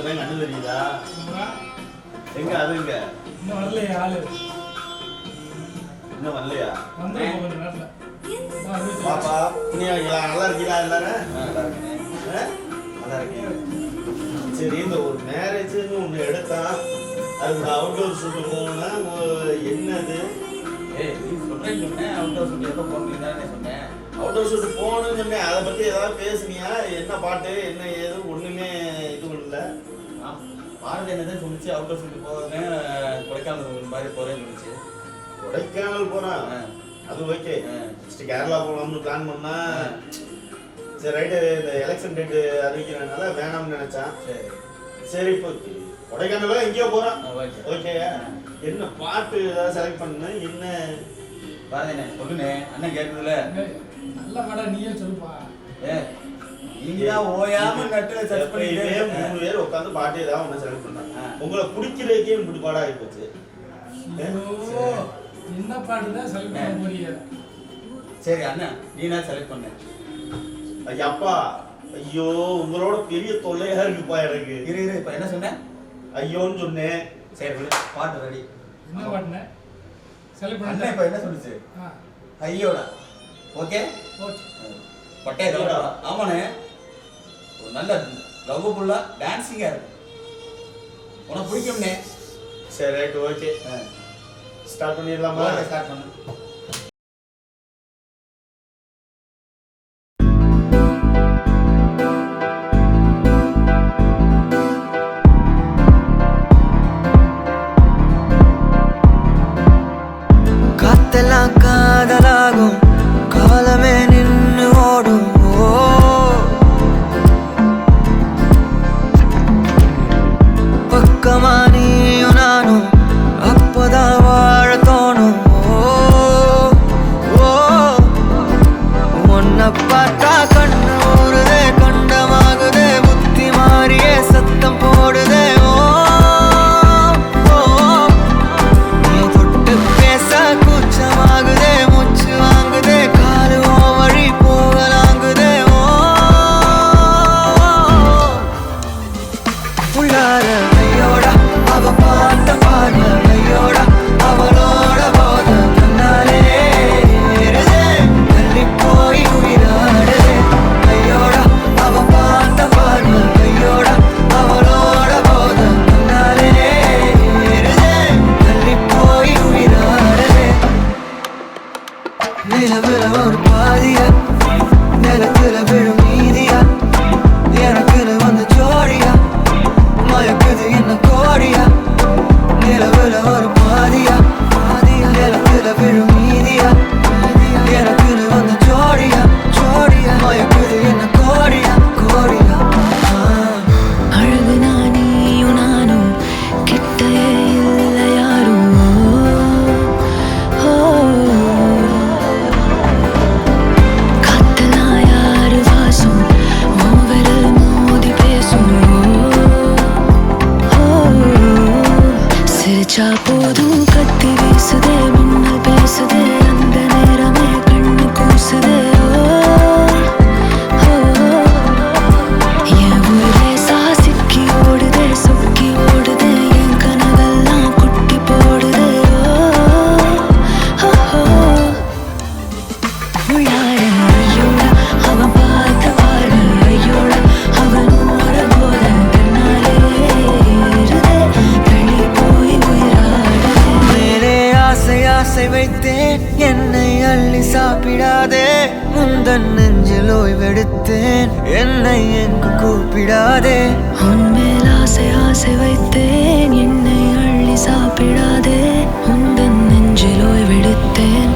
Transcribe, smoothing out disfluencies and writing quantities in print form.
பையன் கண்ணு தெரியுதா? எங்க அது எங்க? இன்னும் வரலையா ஆளு? இன்னும் வரலையா? வந்துரும் கொஞ்ச நேரத்துல. பாப்பா நீ நல்லா இருக்கீங்களா எல்லாரும்? நல்லா இருக்கேன். நல்லா இருக்கேன். சரி இந்த ஒரு மேரேஜ்னு ஒன்று எடுத்தா அதுக்கு அவுட்டோர் ஷூட்டு போகணும்னா என்னது? நீ சொல்றேன்னு சொன்னேன். அவுட்டோர் ஷூட் எப்போ போகணும் தானே சொன்னேன். அவுட்டோர் ஷூட் போகணும்னு சொன்னேன். அதை பற்றி ஏதாவது பேசுனியா? என்ன பாட்டு என்ன ஏது ஒன்றுமே இது இல்லை. பாரதி என்னதான் சொல்லிச்சு அவுட்டோர் ஷூட் போகிறேன்னு கொடைக்கானல் மாதிரி போகிறேன்னு சொல்லிச்சு. கொடைக்கானல் போகிறான் அது ஓகே. ஃபஸ்ட்டு கேரளா போகலாம்னு பிளான் பண்ணா சரி ரைட்டு இந்த எலெக்ஷன் டேட்டு அறிவிக்கிறதுனால வேணாம்னு நினச்சான். சரி இப்போ கொடைக்கானல எங்கேயோ போகிறான். ஓகே என்ன பாட்டு ஏதாவது செலக்ட் பண்ணு. என்ன பாரதிண்ணே சொல்லுண்ணே, அண்ணன் கேட்குதுல. நல்ல பாடா நீயே சொல்லுப்பா. நீங்கதான் ஓயாம நட்டுல சர்ச் பண்ணிட்டே 3 பேர் உட்காந்து பாட்டு ஏதாவது ஒன்று செலக்ட் பண்ணாங்க. உங்களை பிடிக்கிறதுக்கே இப்படி பாடம் ஆகி போச்சு. என்ன பாட்டு தான் செலக்ட் பண்ண போறீங்க? சரி அண்ணா நீனா செலக்ட் பண்ண. ஐயப்பா ஐயோ உங்களோட பெரிய தொல்லையா இருக்குப்பா எனக்கு. இரு இப்ப என்ன சொன்ன? ஐயோன்னு சொன்னேன். சரி விடு, பாட்டு ரெடி. என்ன பாட்டுனே செலக்ட் பண்ண? அண்ணா இப்ப என்ன சொல்லுச்சு? ஐயோடா. ஓகே ஓகே பட்டையோட. ஆமாண்ணே ஒரு நல்ல லவ்வுள்ள டான்சிங்கா இருக்கு. உனக்கு பிடிக்கும்னே. சரி ரைட் ஓகே ஸ்டார்ட் பண்ணிடலாமா? ஸ்டார்ட் பண்ணு. காத்தெல்லாம் காதலாகும் காலமே நின்று ஓடும். பக்கமா நீயும் நானும் அப்பதான் வாழ தோணும். உன்னை பார்த்தா கண்ணு ஊறுதே, கண்டமாகுதே, புத்தி மாறியே சத்தம் போடுதே. நீ தொட்டு பேச கூச்சமாகுதே, மூச்சு வாங்குதே, காலு வழி போகலாங்குதே. உள்ளார ஐயோட அவ பார்த்த பார்வை, ஐயோட அவளோட போத கண்ணாலே ஏறுதே, தள்ளி போய் உயிராடுதே. ஐயோட அவ பார்த்த பார்வை, ஐயோட அவளோட போத கண்ணாலே ஏறுதே, தள்ளி போய் உயிராடுதே. நிலவுல ஒரு பாதியா, நிலத்துல விழும் நீதியா, எனக்குன்னு வந்த ஜோடியா, மயக்குது என்ன கோடியா. நிலவுல ஒரு பாதியா, நிலத்துல விழும் நீதியா, எனக்குன்னு வந்த ஜோடியா, மயக்குது என்ன கோடியா. அழகு நானியும் நானும் கிட்டே இல்லை யாரும். காத்தெல்லாம் யாரு வாசம் விரல் மோதி பேசும். சிரிச்சா போதும் கத்தி வீசுதே, மின்னல் பேசுதே, அந்த நேரமே கண்ணு கூசுதே. என் உயிரே சாசிக்கி ஓடுதே, சொக்கி ஓடுதே, என் கனவெல்லாம் குட்டி போடுதே. உள்ளார ஐயோட அவன் பார்த்த பார்வை, ஐயோட அவனோட போத கண்ணாலே ஏறுதே, தள்ளி போய் உயிராடுதே. மேலே ஆசை வைத்தேன், என்னை அள்ளி சாப்பிடாதே. முந்தன் நெஞ்சில் ஓய்வெடுத்தேன், என்னை எங்கு கூப்பிடாதே. உன்மேல் ஆசை வைத்தேன், என்னை அள்ளி சாப்பிடாதே. முந்தன் நெஞ்சில் ஓய்வெடுத்தேன்,